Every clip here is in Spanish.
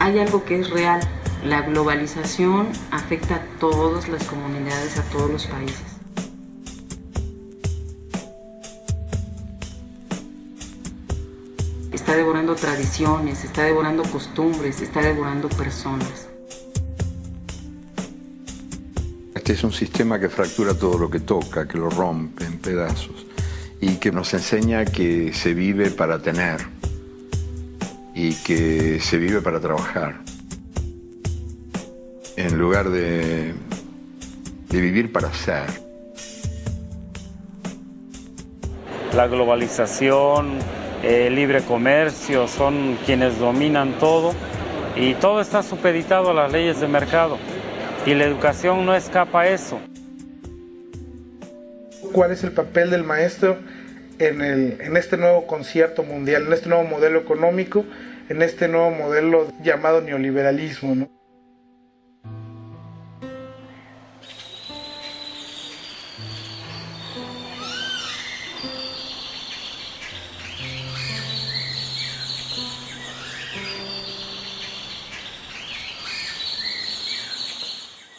Hay algo que es real. La globalización afecta a todas las comunidades, a todos los países. Está devorando tradiciones, está devorando costumbres, está devorando personas. Este es un sistema que fractura todo lo que toca, que lo rompe en pedazos y que nos enseña que se vive para tener y que se vive para trabajar, en lugar de vivir para ser. La globalización, el libre comercio son quienes dominan todo y todo está supeditado a las leyes de mercado y la educación no escapa a eso. ¿Cuál es el papel del maestro en este nuevo concierto mundial, en este nuevo modelo económico, en este nuevo modelo llamado neoliberalismo, ¿no?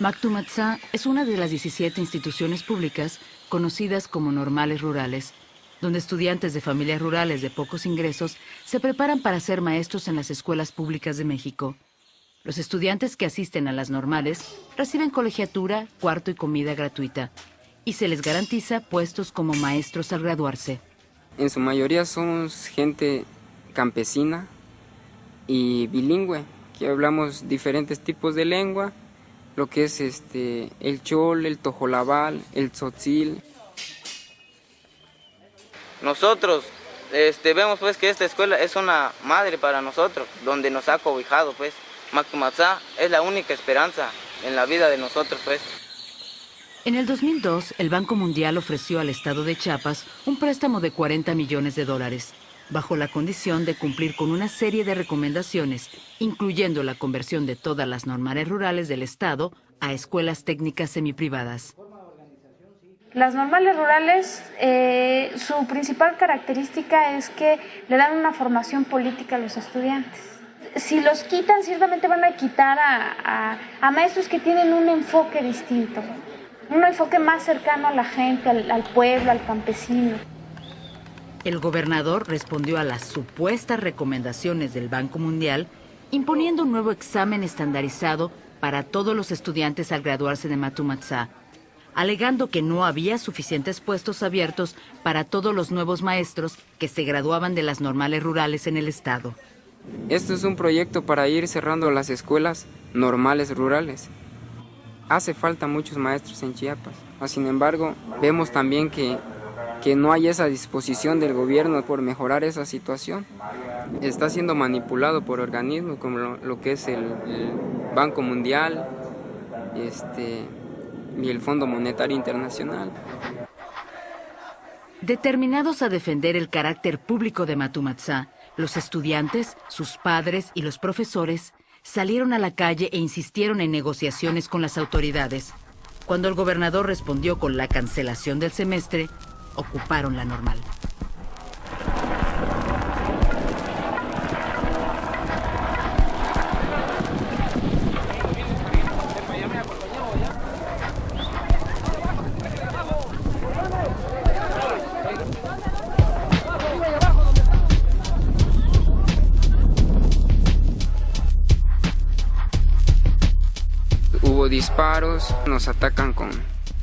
Mactumatzá es una de las 17 instituciones públicas conocidas como normales rurales, donde estudiantes de familias rurales de pocos ingresos se preparan para ser maestros en las escuelas públicas de México. Los estudiantes que asisten a las normales reciben colegiatura, cuarto y comida gratuita, y se les garantiza puestos como maestros al graduarse. En su mayoría somos gente campesina y bilingüe, que hablamos diferentes tipos de lengua, lo que es el chol, el tojolabal, el tzotzil. Nosotros vemos pues que esta escuela es una madre para nosotros, donde nos ha cobijado pues. Mactumatzá es la única esperanza en la vida de nosotros pues. En el 2002, el Banco Mundial ofreció al estado de Chiapas un préstamo de $40 millones, bajo la condición de cumplir con una serie de recomendaciones, incluyendo la conversión de todas las normales rurales del estado a escuelas técnicas semiprivadas. Las normales rurales, su principal característica es que le dan una formación política a los estudiantes. Si los quitan, ciertamente van a quitar a maestros que tienen un enfoque distinto, un enfoque más cercano a la gente, al pueblo, al campesino. El gobernador respondió a las supuestas recomendaciones del Banco Mundial, imponiendo un nuevo examen estandarizado para todos los estudiantes al graduarse de Mactumatzá, alegando que no había suficientes puestos abiertos para todos los nuevos maestros que se graduaban de las normales rurales en el estado. Esto es un proyecto para ir cerrando las escuelas normales rurales. Hace falta muchos maestros en Chiapas. Sin embargo, vemos también que no hay esa disposición del gobierno por mejorar esa situación. Está siendo manipulado por organismos como lo que es el Banco Mundial y el Fondo Monetario Internacional. Determinados a defender el carácter público de Mactumatzá, los estudiantes, sus padres y los profesores salieron a la calle e insistieron en negociaciones con las autoridades. Cuando el gobernador respondió con la cancelación del semestre, ocuparon la normal. Hubo disparos, nos atacan con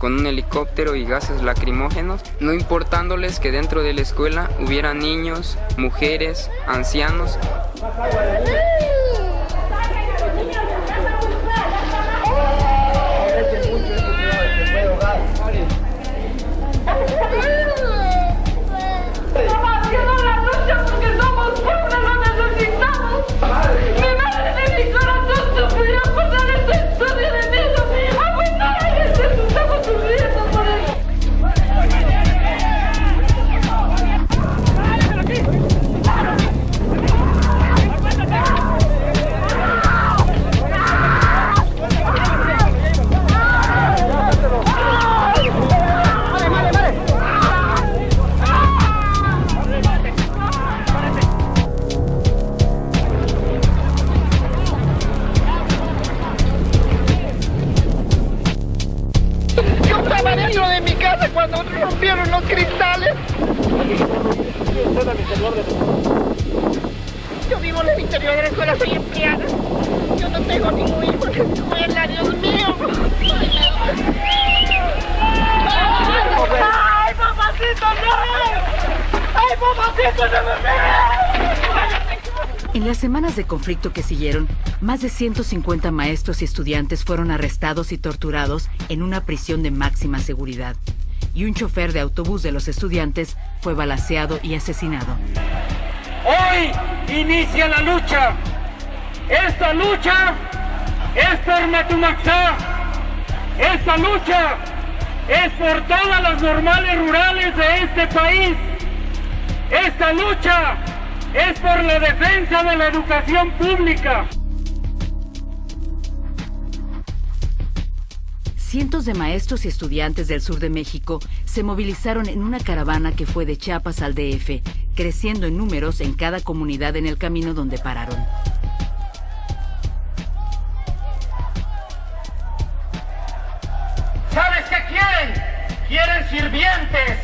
un helicóptero y gases lacrimógenos, no importándoles que dentro de la escuela hubiera niños, mujeres, ancianos. cuando rompieron los cristales. Yo vivo en el interior de la escuela, soy empleada. Yo no tengo ningún hijo en la escuela, Dios mío. ¡Ay, papacito, no! ¡Ay, papacito, no me En las semanas de conflicto que siguieron, más de 150 maestros y estudiantes fueron arrestados y torturados en una prisión de máxima seguridad. Y un chofer de autobús de los estudiantes fue balaceado y asesinado. Hoy inicia la lucha. Esta lucha es por Matumaxá. Esta lucha es por todas las normales rurales de este país. Esta lucha es por la defensa de la educación pública. Cientos de maestros y estudiantes del sur de México se movilizaron en una caravana que fue de Chiapas al DF, creciendo en números en cada comunidad en el camino donde pararon. ¿Sabes qué quieren? Quieren sirvientes.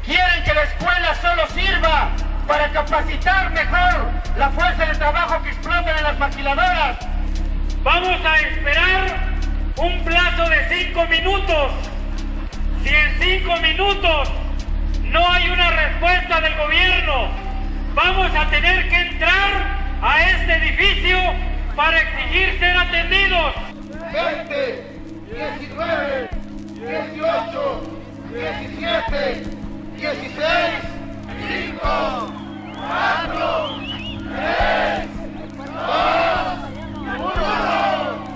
Quieren que la escuela solo sirva para capacitar mejor la fuerza de trabajo que explotan en las maquiladoras. Vamos a esperar un plazo de 5 minutos. Si en 5 minutos no hay una respuesta del gobierno, vamos a tener que entrar a este edificio para exigir ser atendidos. 20, 19, 18, 17, 16, 5, 4, 3, 2, 1.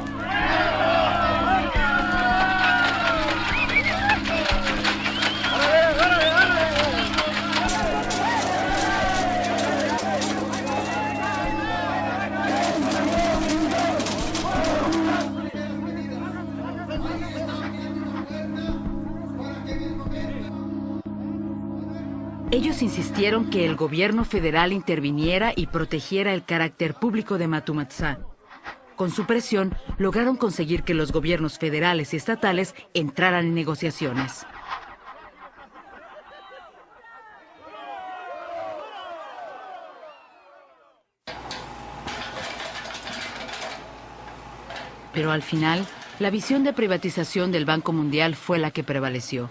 Ellos insistieron que el gobierno federal interviniera y protegiera el carácter público de Matumaxá. Con su presión, lograron conseguir que los gobiernos federales y estatales entraran en negociaciones. Pero al final, la visión de privatización del Banco Mundial fue la que prevaleció.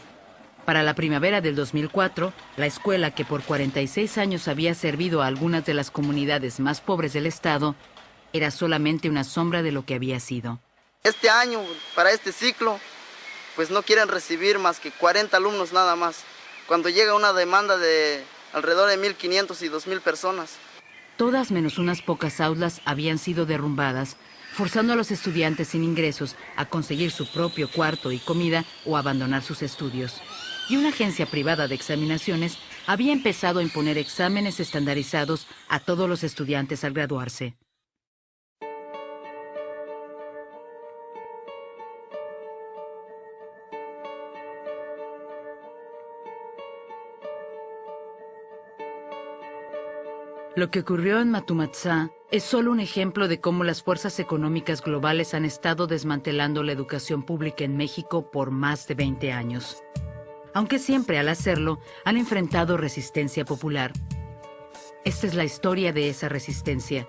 Para la primavera del 2004, la escuela que por 46 años había servido a algunas de las comunidades más pobres del estado, era solamente una sombra de lo que había sido. Este año, para este ciclo, pues no quieren recibir más que 40 alumnos nada más, cuando llega una demanda de alrededor de 1.500 y 2.000 personas. Todas menos unas pocas aulas habían sido derrumbadas, forzando a los estudiantes sin ingresos a conseguir su propio cuarto y comida o abandonar sus estudios. Y una agencia privada de examinaciones había empezado a imponer exámenes estandarizados a todos los estudiantes al graduarse. Lo que ocurrió en Matumaxá es solo un ejemplo de cómo las fuerzas económicas globales han estado desmantelando la educación pública en México por más de 20 años. Aunque siempre al hacerlo han enfrentado resistencia popular. Esta es la historia de esa resistencia.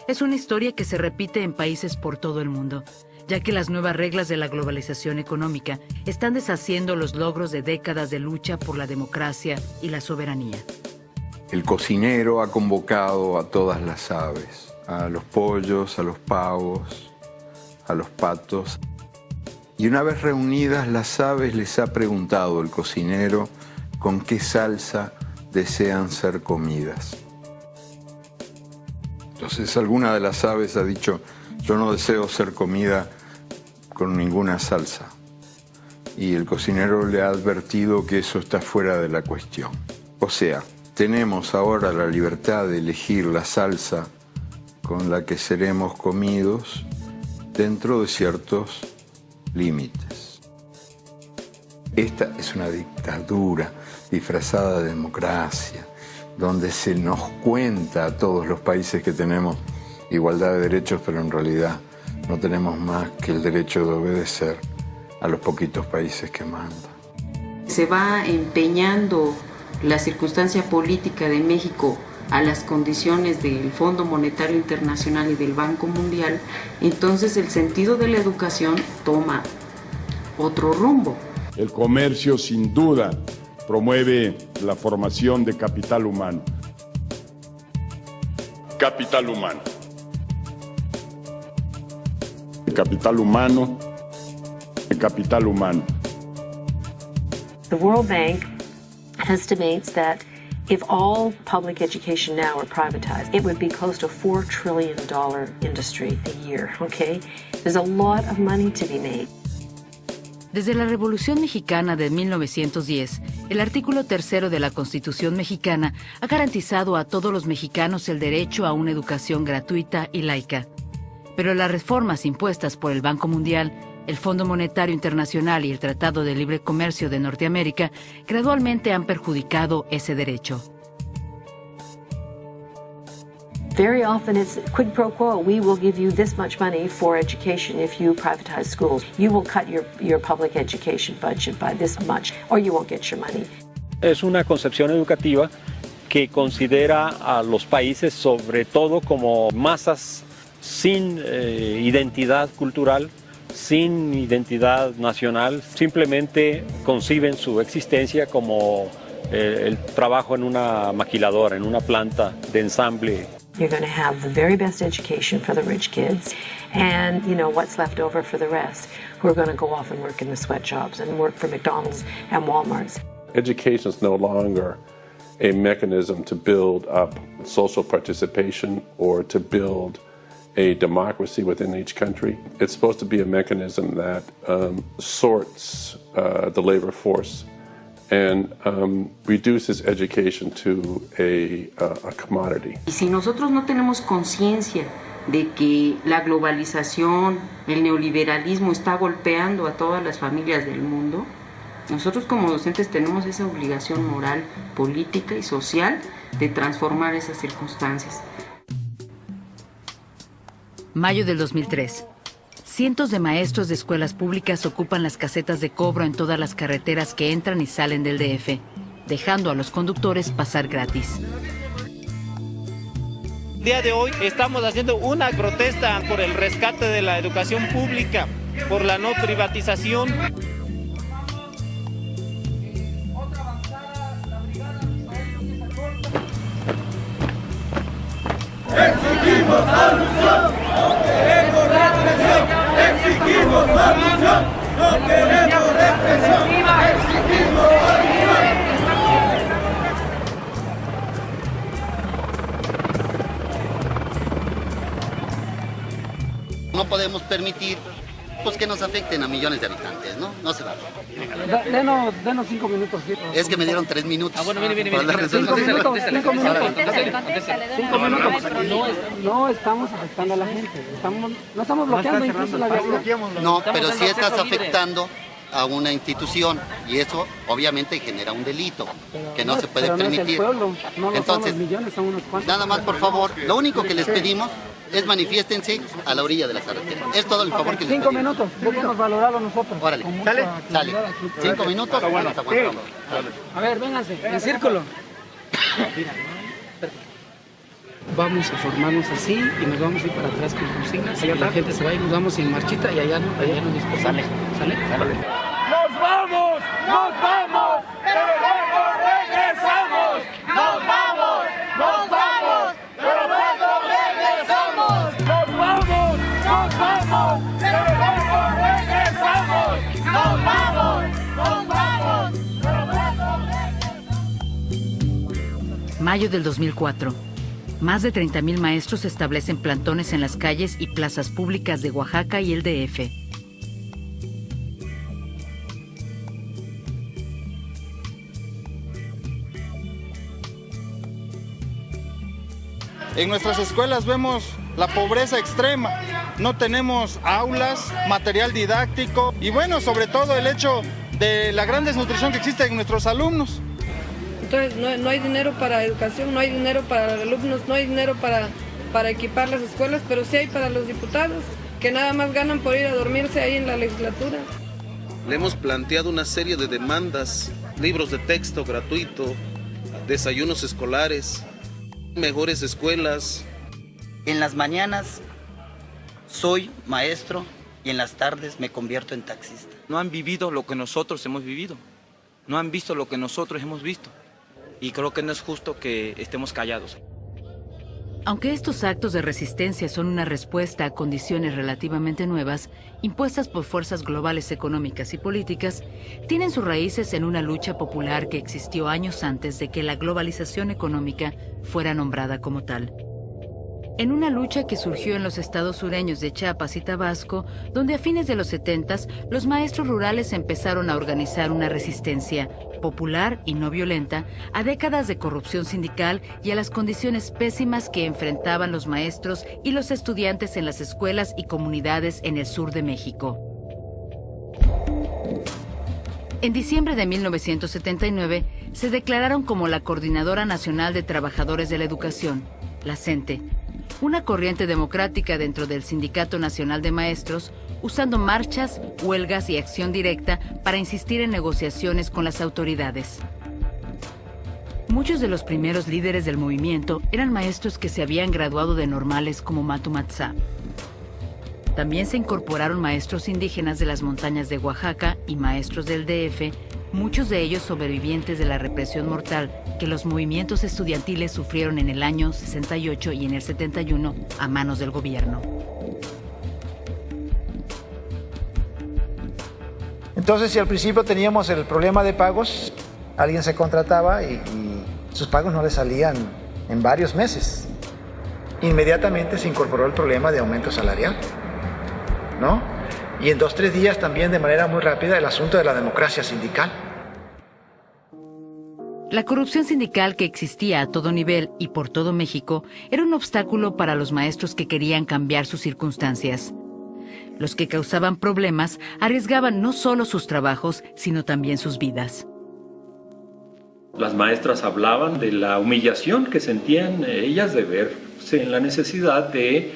Es una historia que se repite en países por todo el mundo, ya que las nuevas reglas de la globalización económica están deshaciendo los logros de décadas de lucha por la democracia y la soberanía. El cocinero ha convocado a todas las aves, a los pollos, a los pavos, a los patos. Y una vez reunidas las aves les ha preguntado el cocinero con qué salsa desean ser comidas. Entonces alguna de las aves ha dicho, yo no deseo ser comida con ninguna salsa. Y el cocinero le ha advertido que eso está fuera de la cuestión. O sea, tenemos ahora la libertad de elegir la salsa con la que seremos comidos dentro de ciertos límites. Esta es una dictadura disfrazada de democracia, donde se nos cuenta a todos los países que tenemos igualdad de derechos, pero en realidad no tenemos más que el derecho de obedecer a los poquitos países que mandan. Se va empeñando la circunstancia política de México a las condiciones del Fondo Monetario Internacional y del Banco Mundial, entonces el sentido de la educación toma otro rumbo. El comercio sin duda promueve la formación de capital humano. Capital humano. Capital humano. Capital humano. The World Bank estimates that if all public education now were privatized, it would be close to $4 trillion industry a year, okay? There's a lot of money to be made. Desde la Revolución Mexicana de 1910, el artículo 3 de la Constitución mexicana ha garantizado a todos los mexicanos el derecho a una educación gratuita y laica. Pero las reformas impuestas por el Banco Mundial, el Fondo Monetario Internacional y el Tratado de Libre Comercio de Norteamérica gradualmente han perjudicado ese derecho. Very often it's quid pro quo. We will give you this much money for education if you privatize schools. You will cut your public education budget by this much, or you won't get your money. Es una concepción educativa que considera a los países sobre todo como masas sin identidad cultural, sin identidad nacional, simplemente conciben su existencia como el trabajo en una maquiladora, en una planta de ensamble. You're going to have the very best education for the rich kids and, you know, what's left over for the rest who are going to go off and work in the sweatshops and work for McDonald's and Walmart's. Education is no longer a mechanism to build up social participation or to build a democracy within each country. It's supposed to be a mechanism that sorts the labor force and reduces education to a commodity. Y si nosotros no tenemos conciencia de que la globalización, el neoliberalismo está golpeando a todas las familias del mundo, nosotros como docentes tenemos esa obligación moral, política y social de transformar esas circunstancias. Mayo del 2003. Cientos de maestros de escuelas públicas ocupan las casetas de cobro en todas las carreteras que entran y salen del DF, dejando a los conductores pasar gratis. El día de hoy estamos haciendo una protesta por el rescate de la educación pública, por la no privatización. Exigimos solución, no queremos represión. Exigimos solución, no queremos represión. Exigimos solución. No podemos permitir pues, que nos afecten a millones de habitantes, ¿no? No se va. Denos 5 minutos. Es que me dieron 3 minutos. Ah, bueno, mire. 5 minutos. 5 minutos. No estamos afectando a la gente. No estamos bloqueando incluso la vialidad. No, pero sí estás afectando a una institución y eso obviamente genera un delito que no se puede permitir. Entonces, nada más por favor, lo único que les pedimos es manifiéstense a la orilla de la carretera. Es todo el favor que les pedimos. 5 minutos, debemos valorarlo nosotros. Órale, sale. 5 minutos, vamos aguantando. A ver, vénganse, en círculo. Vamos a formarnos así y nos vamos a ir para atrás con consignas. La gente se va a ir, nos vamos en marchita y allá nos dispersamos. ¿Sale? ¡Nos vamos! ¡Nos vamos! ¡Pero luego regresamos! ¡Nos vamos! ¡Nos vamos! ¡Pero luego regresamos! ¡Nos vamos! ¡Nos vamos! ¡Pero luego regresamos! ¡Nos vamos! ¡Nos vamos! ¡Pero luego regresamos! Mayo del 2004. Más de 30,000 maestros establecen plantones en las calles y plazas públicas de Oaxaca y el DF. En nuestras escuelas vemos la pobreza extrema, no tenemos aulas, material didáctico y bueno, sobre todo el hecho de la gran desnutrición que existe en nuestros alumnos. Entonces no hay dinero para educación, no hay dinero para alumnos, no hay dinero para equipar las escuelas, pero sí hay para los diputados, que nada más ganan por ir a dormirse ahí en la legislatura. Le hemos planteado una serie de demandas, libros de texto gratuito, desayunos escolares, mejores escuelas. En las mañanas soy maestro y en las tardes me convierto en taxista. No han vivido lo que nosotros hemos vivido, no han visto lo que nosotros hemos visto y creo que no es justo que estemos callados. Aunque estos actos de resistencia son una respuesta a condiciones relativamente nuevas, impuestas por fuerzas globales económicas y políticas, tienen sus raíces en una lucha popular que existió años antes de que la globalización económica fuera nombrada como tal. En una lucha que surgió en los estados sureños de Chiapas y Tabasco, donde a fines de los 70s los maestros rurales empezaron a organizar una resistencia popular y no violenta a décadas de corrupción sindical y a las condiciones pésimas que enfrentaban los maestros y los estudiantes en las escuelas y comunidades en el sur de México. En diciembre de 1979 se declararon como la Coordinadora Nacional de Trabajadores de la Educación, la CENTE, una corriente democrática dentro del Sindicato Nacional de Maestros, usando marchas, huelgas y acción directa para insistir en negociaciones con las autoridades. Muchos de los primeros líderes del movimiento eran maestros que se habían graduado de normales como Matumatzá. También se incorporaron maestros indígenas de las montañas de Oaxaca y maestros del DF, muchos de ellos sobrevivientes de la represión mortal que los movimientos estudiantiles sufrieron en el año 68 y en el 71 a manos del gobierno. Entonces, si al principio teníamos el problema de pagos, alguien se contrataba y sus pagos no le salían en varios meses. Inmediatamente se incorporó el problema de aumento salarial, ¿no? Y en 2 o 3 días también, de manera muy rápida, el asunto de la democracia sindical. La corrupción sindical que existía a todo nivel y por todo México era un obstáculo para los maestros que querían cambiar sus circunstancias. Los que causaban problemas arriesgaban no solo sus trabajos, sino también sus vidas. Las maestras hablaban de la humillación que sentían ellas de verse en la necesidad de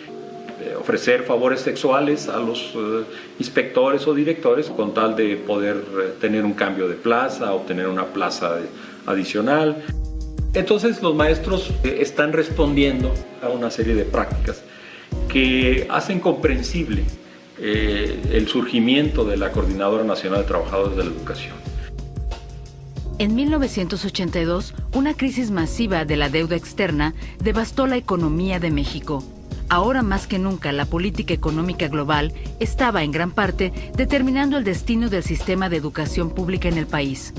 ofrecer favores sexuales a los inspectores o directores con tal de poder tener un cambio de plaza, obtener una plaza adicional. Entonces los maestros están respondiendo a una serie de prácticas que hacen comprensible el surgimiento de la Coordinadora Nacional de Trabajadores de la Educación. En 1982, una crisis masiva de la deuda externa devastó la economía de México. Ahora más que nunca, la política económica global estaba en gran parte determinando el destino del sistema de educación pública en el país.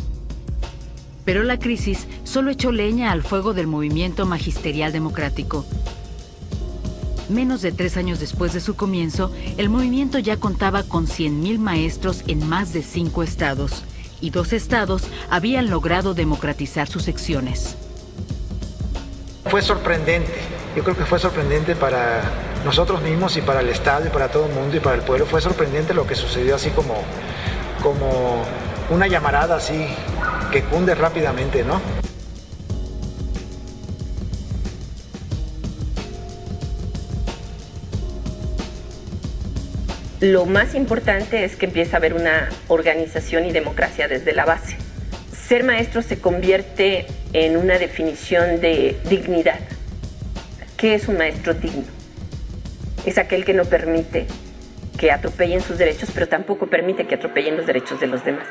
Pero la crisis solo echó leña al fuego del movimiento magisterial democrático. Menos de 3 años después de su comienzo, el movimiento ya contaba con 100,000 maestros en más de 5 estados, y 2 estados habían logrado democratizar sus secciones. Fue sorprendente, yo creo que fue sorprendente para nosotros mismos y para el Estado y para todo el mundo y para el pueblo. Fue sorprendente lo que sucedió, así como una llamarada así que cunde rápidamente, ¿no? Lo más importante es que empieza a haber una organización y democracia desde la base. Ser maestro se convierte en una definición de dignidad. ¿Qué es un maestro digno? Es aquel que no permite que atropellen sus derechos, pero tampoco permite que atropellen los derechos de los demás.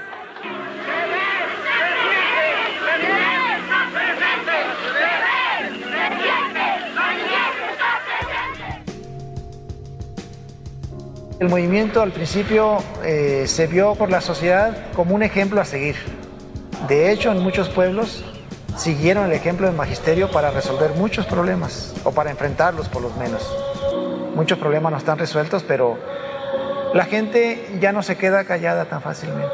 El movimiento al principio se vio por la sociedad como un ejemplo a seguir. De hecho, en muchos pueblos siguieron el ejemplo del magisterio para resolver muchos problemas, o para enfrentarlos por lo menos. Muchos problemas no están resueltos, pero la gente ya no se queda callada tan fácilmente,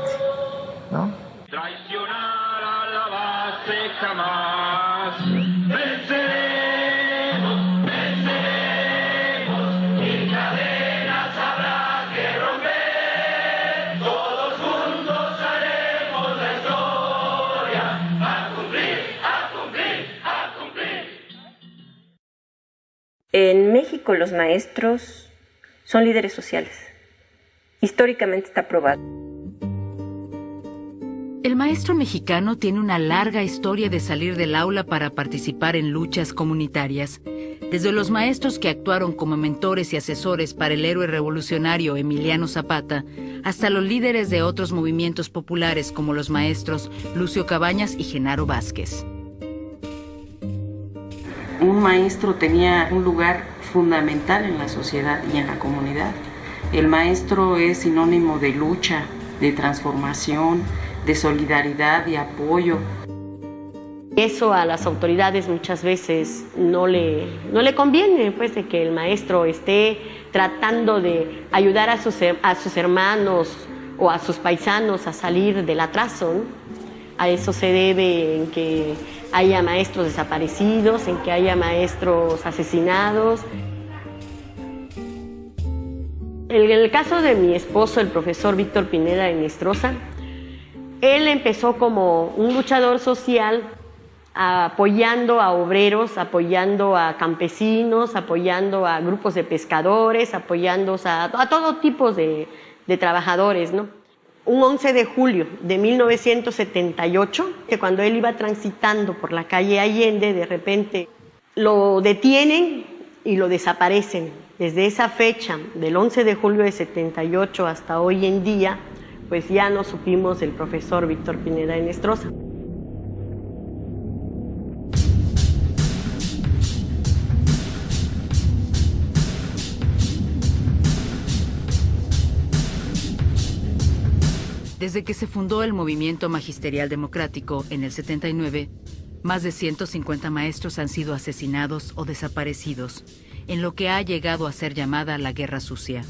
¿no? Traicionar a la base jamás. En México los maestros son líderes sociales. Históricamente está probado. El maestro mexicano tiene una larga historia de salir del aula para participar en luchas comunitarias. Desde los maestros que actuaron como mentores y asesores para el héroe revolucionario Emiliano Zapata, hasta los líderes de otros movimientos populares como los maestros Lucio Cabañas y Genaro Vázquez. Un maestro tenía un lugar fundamental en la sociedad y en la comunidad. El maestro es sinónimo de lucha, de transformación, de solidaridad y apoyo. Eso a las autoridades muchas veces no le conviene, pues, de que el maestro esté tratando de ayudar a sus hermanos o a sus paisanos a salir del atraso, ¿no? A eso se debe en que haya maestros desaparecidos, en que haya maestros asesinados. En el caso de mi esposo, el profesor Víctor Pineda de Hinestrosa, él empezó como un luchador social, apoyando a obreros, apoyando a campesinos, apoyando a grupos de pescadores, apoyando a todo tipo de trabajadores, ¿no? Un 11 de julio de 1978, que cuando él iba transitando por la calle Allende, de repente lo detienen y lo desaparecen. Desde esa fecha, del 11 de julio de 78 hasta hoy en día, pues ya no supimos del profesor Víctor Pineda Hinestrosa. Desde que se fundó el Movimiento Magisterial Democrático en el 79, más de 150 maestros han sido asesinados o desaparecidos, en lo que ha llegado a ser llamada la Guerra Sucia.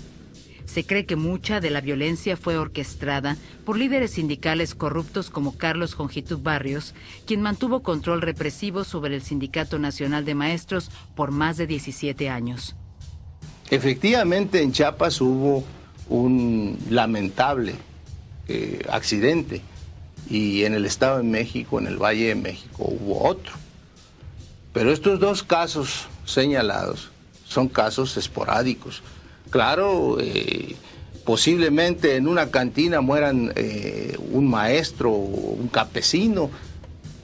Se cree que mucha de la violencia fue orquestada por líderes sindicales corruptos como Carlos Jongitud Barrios, quien mantuvo control represivo sobre el Sindicato Nacional de Maestros por más de 17 años. Efectivamente, en Chiapas hubo un lamentable accidente, y en el Estado de México, en el Valle de México, hubo otro. Pero estos dos casos señalados son casos esporádicos. Claro, posiblemente en una cantina mueran un maestro o un campesino,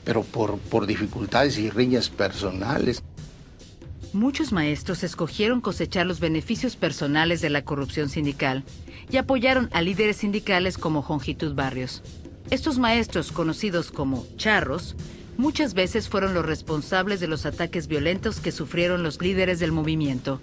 pero por dificultades y riñas personales. Muchos maestros escogieron cosechar los beneficios personales de la corrupción sindical y apoyaron a líderes sindicales como Jongitud Barrios. Estos maestros, conocidos como charros, muchas veces fueron los responsables de los ataques violentos que sufrieron los líderes del movimiento.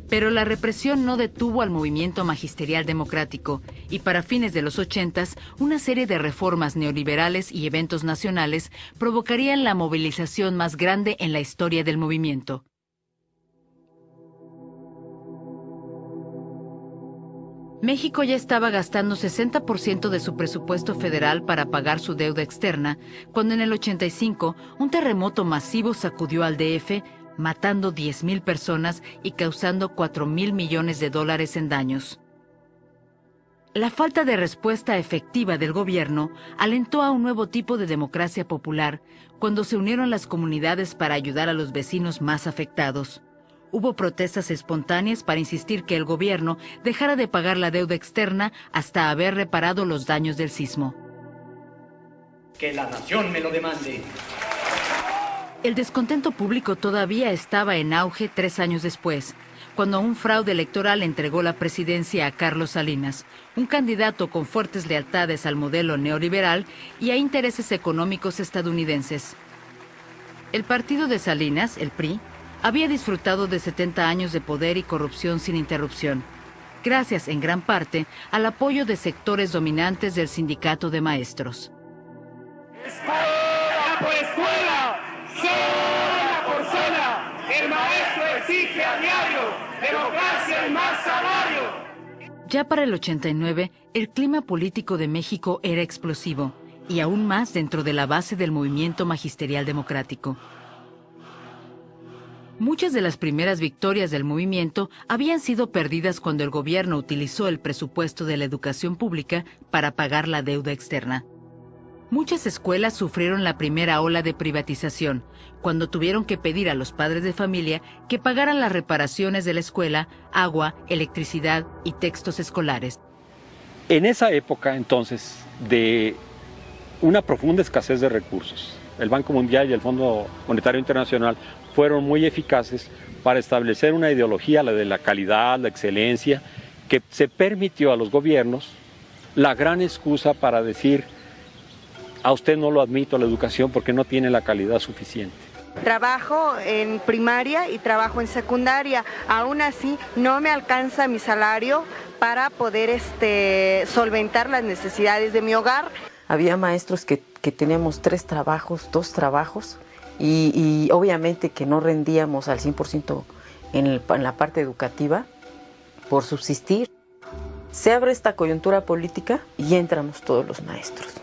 Pero la represión no detuvo al movimiento magisterial democrático y para fines de los 80s, una serie de reformas neoliberales y eventos nacionales provocarían la movilización más grande en la historia del movimiento. México ya estaba gastando 60% de su presupuesto federal para pagar su deuda externa, cuando en el 85 un terremoto masivo sacudió al DF, matando 10,000 personas y causando $4,000 millones en daños. La falta de respuesta efectiva del gobierno alentó a un nuevo tipo de democracia popular cuando se unieron las comunidades para ayudar a los vecinos más afectados. Hubo protestas espontáneas para insistir que el gobierno dejara de pagar la deuda externa hasta haber reparado los daños del sismo. Que la nación me lo demande. El descontento público todavía estaba en auge 3 años después, cuando un fraude electoral entregó la presidencia a Carlos Salinas, un candidato con fuertes lealtades al modelo neoliberal y a intereses económicos estadounidenses. El partido de Salinas, el PRI, había disfrutado de 70 años de poder y corrupción sin interrupción, gracias en gran parte al apoyo de sectores dominantes del sindicato de maestros. Escuela por escuela, zona por zona, el maestro exige a diario democracia y más salario. Ya para el 89, el clima político de México era explosivo, y aún más dentro de la base del movimiento magisterial democrático. Muchas de las primeras victorias del movimiento habían sido perdidas cuando el gobierno utilizó el presupuesto de la educación pública para pagar la deuda externa. Muchas escuelas sufrieron la primera ola de privatización, cuando tuvieron que pedir a los padres de familia que pagaran las reparaciones de la escuela, agua, electricidad y textos escolares. En esa época, entonces, de una profunda escasez de recursos. El Banco Mundial y el Fondo Monetario Internacional fueron muy eficaces para establecer una ideología, la de la calidad, la excelencia, que se permitió a los gobiernos la gran excusa para decir: a usted no lo admito a la educación porque no tiene la calidad suficiente. Trabajo en primaria y trabajo en secundaria, aún así no me alcanza mi salario para poder solventar las necesidades de mi hogar. Había maestros que teníamos 2 trabajos y obviamente que no rendíamos al 100% en la parte educativa por subsistir. Se abre esta coyuntura política y entramos todos los maestros.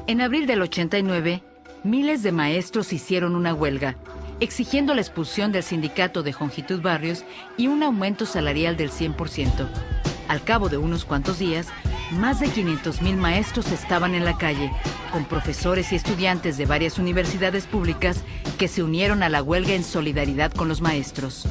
En abril del 89, miles de maestros hicieron una huelga, exigiendo la expulsión del sindicato de Jongitud Barrios y un aumento salarial del 100%. Al cabo de unos cuantos días, más de 500,000 maestros estaban en la calle, con profesores y estudiantes de varias universidades públicas que se unieron a la huelga en solidaridad con los maestros.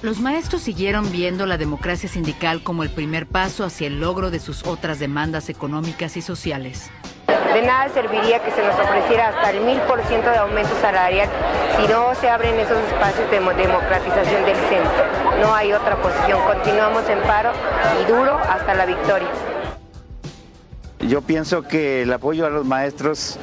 Los maestros siguieron viendo la democracia sindical como el primer paso hacia el logro de sus otras demandas económicas y sociales. De nada serviría que se nos ofreciera hasta el 1000% de aumento salarial si no se abren esos espacios de democratización del centro. No hay otra posición. Continuamos en paro y duro hasta la victoria. Yo pienso que el apoyo a los maestros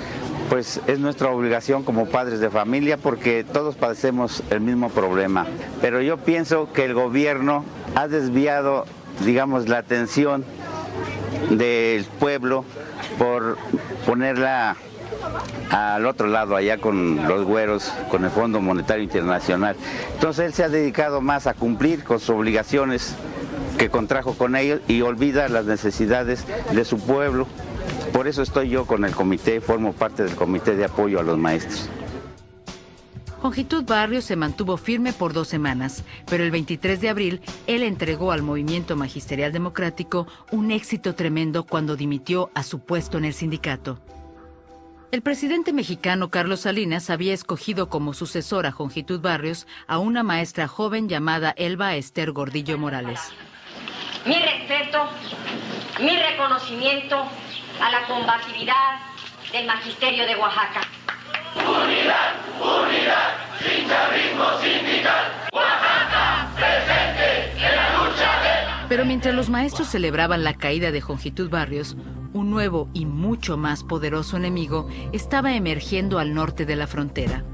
pues es nuestra obligación como padres de familia porque todos padecemos el mismo problema. Pero yo pienso que el gobierno ha desviado, digamos, la atención del pueblo por ponerla al otro lado, allá con los güeros, con el Fondo Monetario Internacional. Entonces él se ha dedicado más a cumplir con sus obligaciones que contrajo con ellos y olvida las necesidades de su pueblo. Por eso estoy yo con el comité, formo parte del comité de apoyo a los maestros. Jongitud Barrios se mantuvo firme por 2 semanas, pero el 23 de abril él entregó al movimiento magisterial democrático un éxito tremendo cuando dimitió a su puesto en el sindicato. El presidente mexicano Carlos Salinas había escogido como sucesora a Jongitud Barrios a una maestra joven llamada Elba Esther Gordillo Morales. Mi respeto, mi reconocimiento a la combatividad del magisterio de Oaxaca. Unidad, unidad, sin chavismo sindical. Oaxaca, presente en la lucha de... Pero mientras los maestros celebraban la caída de Jongitud Barrios, un nuevo y mucho más poderoso enemigo estaba emergiendo al norte de la frontera.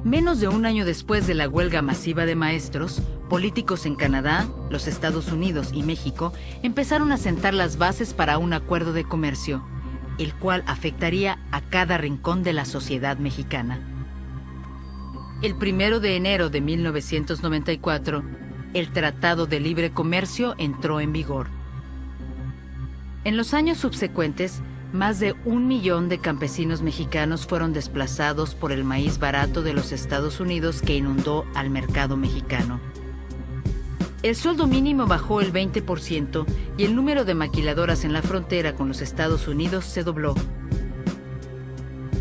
Menos de un año después de la huelga masiva de maestros, políticos en Canadá, los Estados Unidos y México empezaron a sentar las bases para un acuerdo de comercio, el cual afectaría a cada rincón de la sociedad mexicana. El 1 de enero de 1994, el Tratado de Libre Comercio entró en vigor. En los años subsecuentes, más de 1 millón de campesinos mexicanos fueron desplazados por el maíz barato de los Estados Unidos que inundó al mercado mexicano. El sueldo mínimo bajó el 20% y el número de maquiladoras en la frontera con los Estados Unidos se dobló.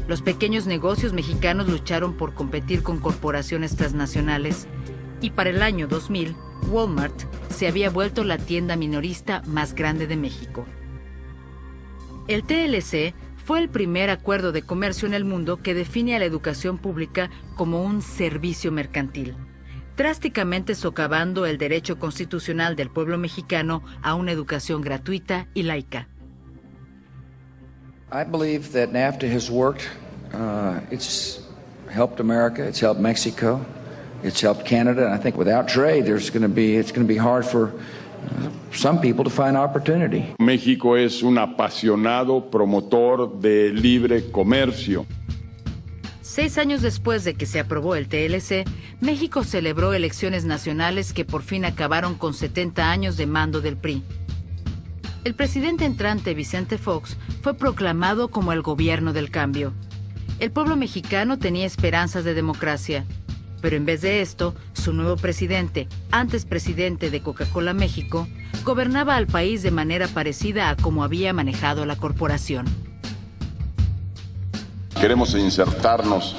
Los pequeños negocios mexicanos lucharon por competir con corporaciones transnacionales y para el año 2000, Walmart se había vuelto la tienda minorista más grande de México. El TLC fue el primer acuerdo de comercio en el mundo que define a la educación pública como un servicio mercantil, drásticamente socavando el derecho constitucional del pueblo mexicano a una educación gratuita y laica. I believe that NAFTA has worked. It's helped America, it's helped Mexico, it's helped Canada, and I think without trade it's going to be hard for some people to find opportunity. México es un apasionado promotor de libre comercio. 6 años después de que se aprobó el TLC, México celebró elecciones nacionales que por fin acabaron con 70 años de mando del PRI. El presidente entrante, Vicente Fox, fue proclamado como el gobierno del cambio. El pueblo mexicano tenía esperanzas de democracia, pero en vez de esto, su nuevo presidente, antes presidente de Coca-Cola México, gobernaba al país de manera parecida a como había manejado la corporación. Queremos insertarnos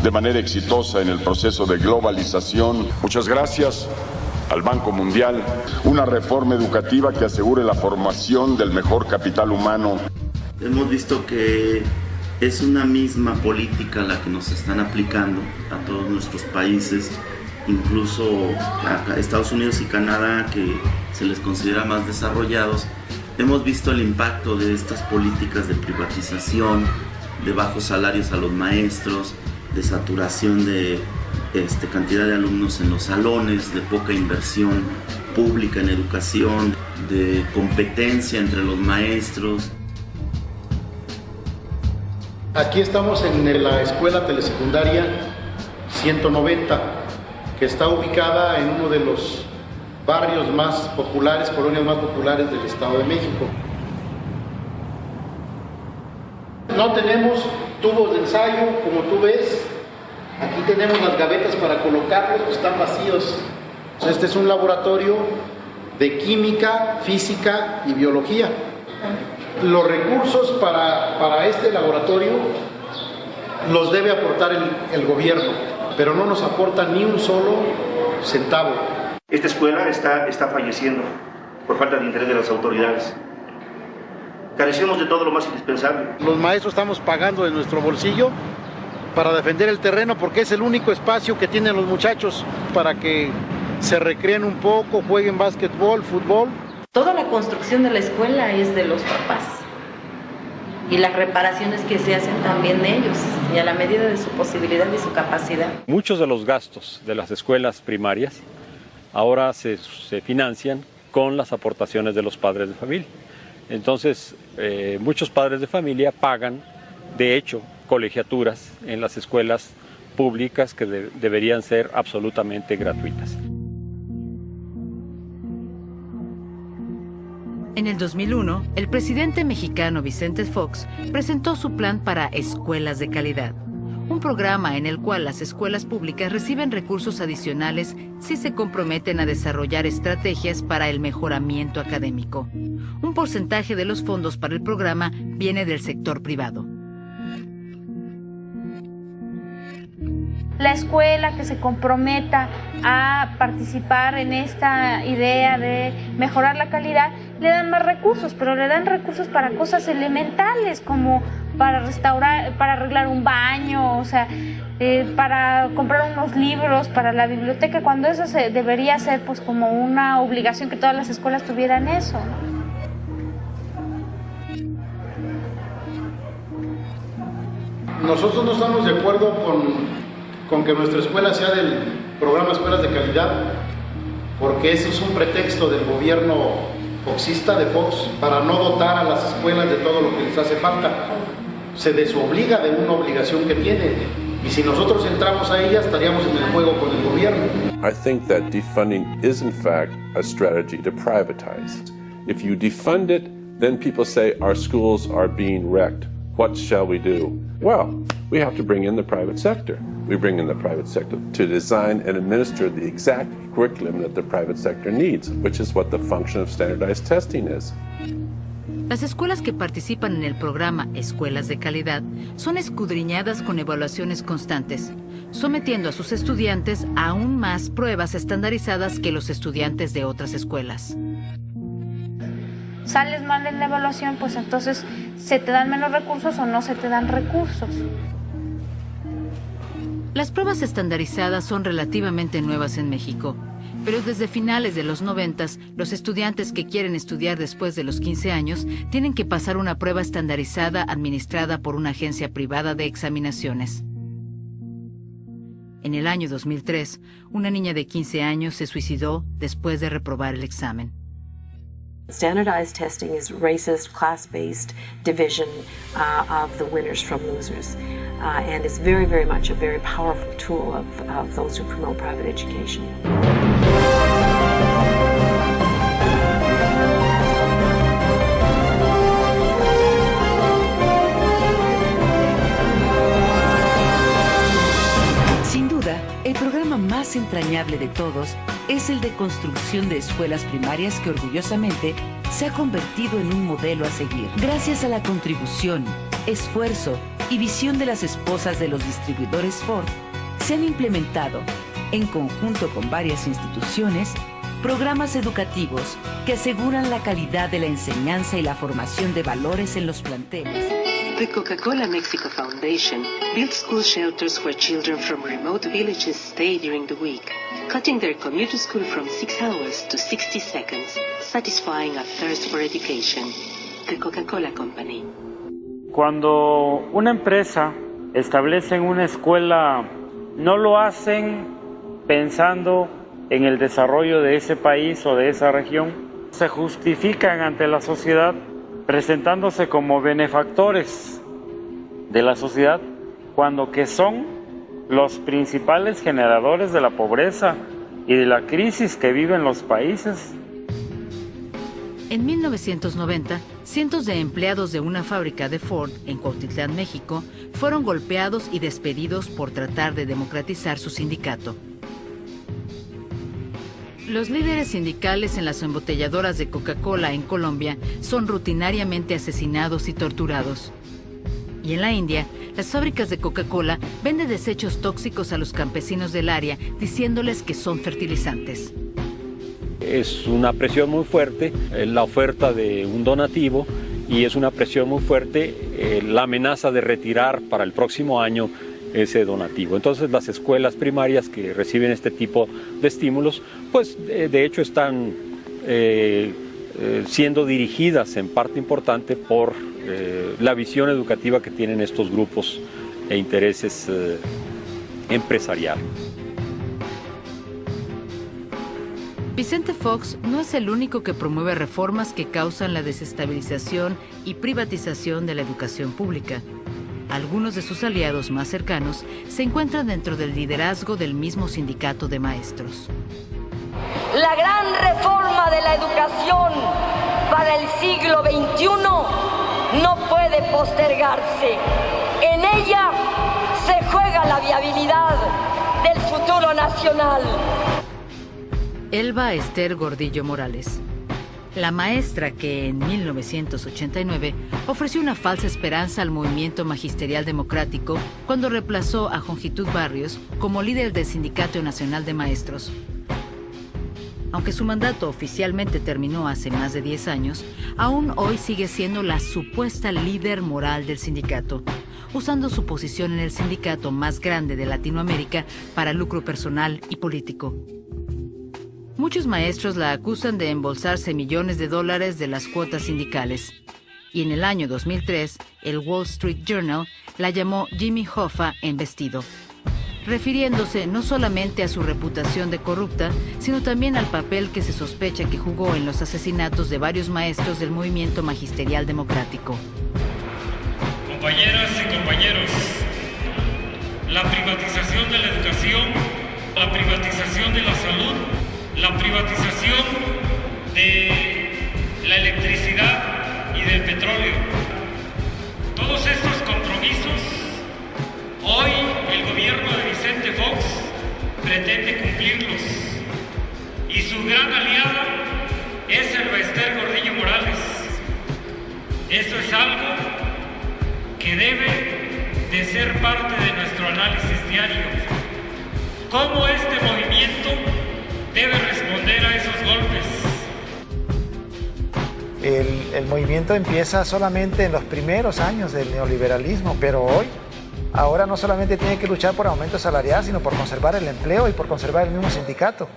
de manera exitosa en el proceso de globalización. Muchas gracias al Banco Mundial. Una reforma educativa que asegure la formación del mejor capital humano. Hemos visto que es una misma política la que nos están aplicando a todos nuestros países, incluso a Estados Unidos y Canadá, que se les considera más desarrollados. Hemos visto el impacto de estas políticas de privatización, de bajos salarios a los maestros, de saturación de cantidad de alumnos en los salones, de poca inversión pública en educación, de competencia entre los maestros. Aquí estamos en la escuela telesecundaria 190, que está ubicada en uno de los barrios más populares, colonias más populares del Estado de México. No tenemos tubos de ensayo, como tú ves. Aquí tenemos las gavetas para colocarlos, están vacíos. Este es un laboratorio de química, física y biología. Los recursos para este laboratorio los debe aportar el gobierno, pero no nos aporta ni un solo centavo. Esta escuela está falleciendo por falta de interés de las autoridades. Carecemos de todo lo más indispensable. Los maestros estamos pagando de nuestro bolsillo para defender el terreno porque es el único espacio que tienen los muchachos para que se recreen un poco, jueguen básquetbol, fútbol. Toda la construcción de la escuela es de los papás y las reparaciones que se hacen también de ellos y a la medida de su posibilidad y su capacidad. Muchos de los gastos de las escuelas primarias ahora se financian con las aportaciones de los padres de familia. Entonces, muchos padres de familia pagan, de hecho, colegiaturas en las escuelas públicas que deberían ser absolutamente gratuitas. En el 2001, el presidente mexicano Vicente Fox presentó su plan para Escuelas de Calidad, un programa en el cual las escuelas públicas reciben recursos adicionales si se comprometen a desarrollar estrategias para el mejoramiento académico. Un porcentaje de los fondos para el programa viene del sector privado. La escuela que se comprometa a participar en esta idea de mejorar la calidad, le dan más recursos, pero le dan recursos para cosas elementales como para restaurar, para arreglar un baño, o sea, para comprar unos libros para la biblioteca, cuando eso debería ser pues como una obligación que todas las escuelas tuvieran eso. Nosotros no estamos de acuerdo con que nuestra escuela sea del programa Escuelas de Calidad, porque eso es un pretexto del gobierno foxista de Fox para no dotar a las escuelas de todo lo que les hace falta. Se desobliga de una obligación que tienen, y si nosotros entramos a ella estaríamos en el juego con el gobierno. I think that defunding is in fact a strategy to privatize. If you defund it, then people say our schools are being wrecked. What shall we do? Well, we have to bring in the private sector. We bring in the private sector to design and administer the exact curriculum that the private sector needs, which is what the function of standardized testing is. Las escuelas que participan en el programa Escuelas de Calidad son escudriñadas con evaluaciones constantes, sometiendo a sus estudiantes a aún más pruebas estandarizadas que los estudiantes de otras escuelas. Sales mal en la evaluación, pues entonces se te dan menos recursos o no se te dan recursos. Las pruebas estandarizadas son relativamente nuevas en México, pero desde finales de los 90s, los estudiantes que quieren estudiar después de los 15 años tienen que pasar una prueba estandarizada administrada por una agencia privada de examinaciones. En el año 2003, una niña de 15 años se suicidó después de reprobar el examen. Standardized testing is racist, class-based division of the winners from losers. And it's very, very much a very powerful tool of those who promote private education. Sin duda, el programa más entrañable de todos es el de construcción de escuelas primarias que orgullosamente se ha convertido en un modelo a seguir. Gracias a la contribución, esfuerzo y visión de las esposas de los distribuidores Ford, se han implementado, en conjunto con varias instituciones, programas educativos que aseguran la calidad de la enseñanza y la formación de valores en los planteles. The Coca-Cola Mexico Foundation built school shelters where children from remote villages stay during the week, cutting their commute to school from 6 hours to 60 seconds, satisfying a thirst for education. The Coca-Cola Company. Cuando una empresa establece una escuela, no lo hacen pensando en el desarrollo de ese país o de esa región. Se justifican ante la sociedad presentándose como benefactores de la sociedad, cuando que son los principales generadores de la pobreza y de la crisis que viven los países. En 1990, cientos de empleados de una fábrica de Ford en Cuautitlán, México, fueron golpeados y despedidos por tratar de democratizar su sindicato. Los líderes sindicales en las embotelladoras de Coca-Cola en Colombia son rutinariamente asesinados y torturados. Y en la India, las fábricas de Coca-Cola venden desechos tóxicos a los campesinos del área, diciéndoles que son fertilizantes. Es una presión muy fuerte la oferta de un donativo y es una presión muy fuerte la amenaza de retirar para el próximo año ese donativo. Entonces las escuelas primarias que reciben este tipo de estímulos, pues de hecho están siendo dirigidas en parte importante por la visión educativa que tienen estos grupos e intereses empresariales. Vicente Fox no es el único que promueve reformas que causan la desestabilización y privatización de la educación pública. Algunos de sus aliados más cercanos se encuentran dentro del liderazgo del mismo sindicato de maestros. La gran reforma de la educación para el siglo XXI no puede postergarse. En ella se juega la viabilidad del futuro nacional. Elba Ester Gordillo Morales, la maestra que en 1989 ofreció una falsa esperanza al movimiento magisterial democrático cuando reemplazó a Jongitud Barrios como líder del Sindicato Nacional de Maestros. Aunque su mandato oficialmente terminó hace más de 10 años, aún hoy sigue siendo la supuesta líder moral del sindicato, usando su posición en el sindicato más grande de Latinoamérica para lucro personal y político. Muchos maestros la acusan de embolsarse millones de dólares de las cuotas sindicales. Y en el año 2003, el Wall Street Journal la llamó Jimmy Hoffa en vestido, refiriéndose no solamente a su reputación de corrupta, sino también al papel que se sospecha que jugó en los asesinatos de varios maestros del movimiento magisterial democrático. Compañeras y compañeros, la privatización de la educación, la privatización de la salud, la privatización de la electricidad y del petróleo. Todos estos compromisos, hoy el gobierno de Vicente Fox pretende cumplirlos. Y su gran aliada es Elba Ester Gordillo Morales. Esto es algo que debe de ser parte de nuestro análisis diario. ¿Cómo este movimiento debe responder a esos golpes? El movimiento empieza solamente en los primeros años del neoliberalismo, pero ahora no solamente tiene que luchar por aumento salarial, sino por conservar el empleo y por conservar el mismo sindicato,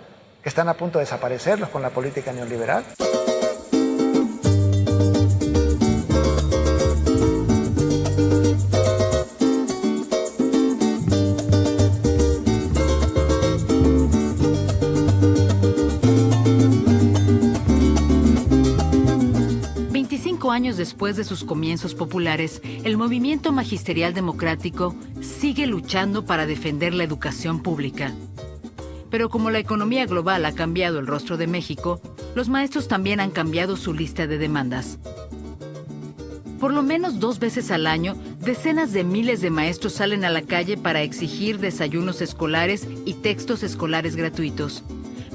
que están a punto de desaparecerlos con la política neoliberal. años después de sus comienzos populares, el movimiento magisterial democrático sigue luchando para defender la educación pública. Pero como la economía global ha cambiado el rostro de México, los maestros también han cambiado su lista de demandas. Por lo menos 2 veces al año, decenas de miles de maestros salen a la calle para exigir desayunos escolares y textos escolares gratuitos,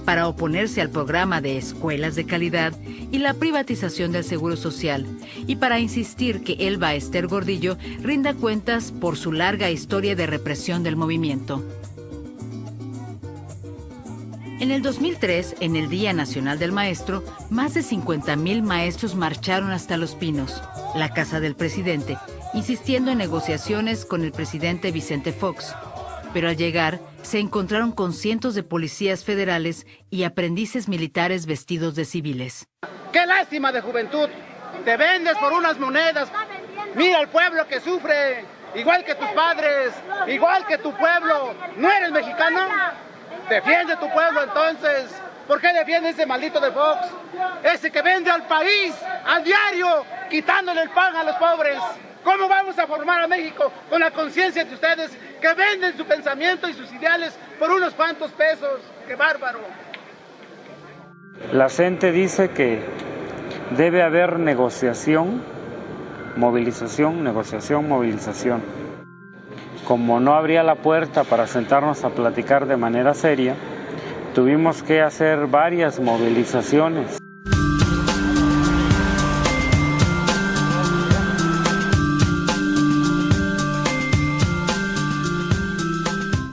para oponerse al programa de escuelas de calidad y la privatización del Seguro Social, y para insistir que Elba Ester Gordillo rinda cuentas por su larga historia de represión del movimiento. En el 2003, en el Día Nacional del Maestro, más de 50,000 maestros marcharon hasta Los Pinos, la casa del presidente, insistiendo en negociaciones con el presidente Vicente Fox. Pero al llegar, se encontraron con cientos de policías federales y aprendices militares vestidos de civiles. ¡Qué lástima de juventud! Te vendes por unas monedas. Mira al pueblo que sufre, igual que tus padres, igual que tu pueblo. ¿No eres mexicano? Defiende tu pueblo entonces. ¿Por qué defiende ese maldito de Fox? Ese que vende al país, a diario, quitándole el pan a los pobres. ¿Cómo vamos a formar a México con la conciencia de ustedes que venden su pensamiento y sus ideales por unos cuantos pesos? ¡Qué bárbaro! La gente dice que debe haber negociación, movilización, negociación, movilización. Como no abría la puerta para sentarnos a platicar de manera seria, tuvimos que hacer varias movilizaciones.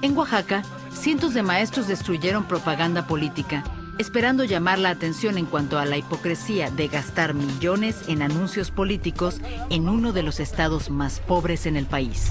En Oaxaca, cientos de maestros destruyeron propaganda política, esperando llamar la atención en cuanto a la hipocresía de gastar millones en anuncios políticos en uno de los estados más pobres en el país.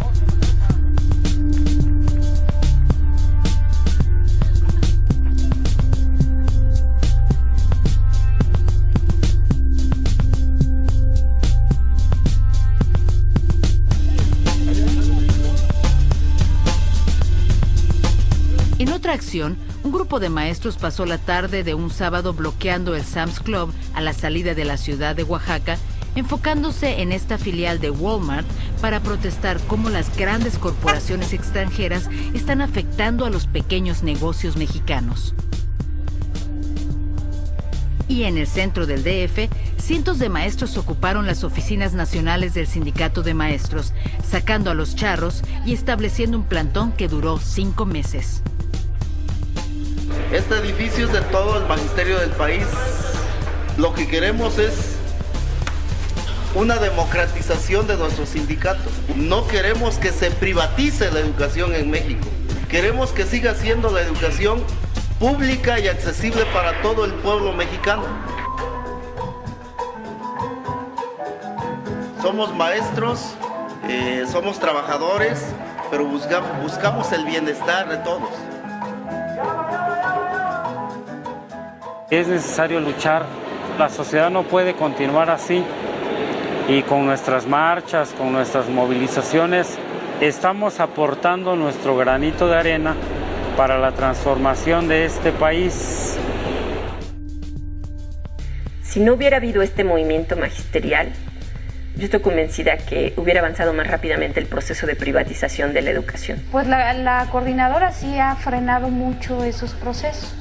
En otra acción, un grupo de maestros pasó la tarde de un sábado bloqueando el Sam's Club a la salida de la ciudad de Oaxaca, enfocándose en esta filial de Walmart para protestar cómo las grandes corporaciones extranjeras están afectando a los pequeños negocios mexicanos. Y en el centro del DF, cientos de maestros ocuparon las oficinas nacionales del Sindicato de Maestros, sacando a los charros y estableciendo un plantón que duró 5 meses. Este edificio es de todo el magisterio del país. Lo que queremos es una democratización de nuestro sindicato. No queremos que se privatice la educación en México. Queremos que siga siendo la educación pública y accesible para todo el pueblo mexicano. Somos maestros, somos trabajadores, pero buscamos el bienestar de todos. Es necesario luchar. La sociedad no puede continuar así. Y con nuestras marchas, con nuestras movilizaciones, estamos aportando nuestro granito de arena para la transformación de este país. Si no hubiera habido este movimiento magisterial, yo estoy convencida que hubiera avanzado más rápidamente el proceso de privatización de la educación. Pues la coordinadora sí ha frenado mucho esos procesos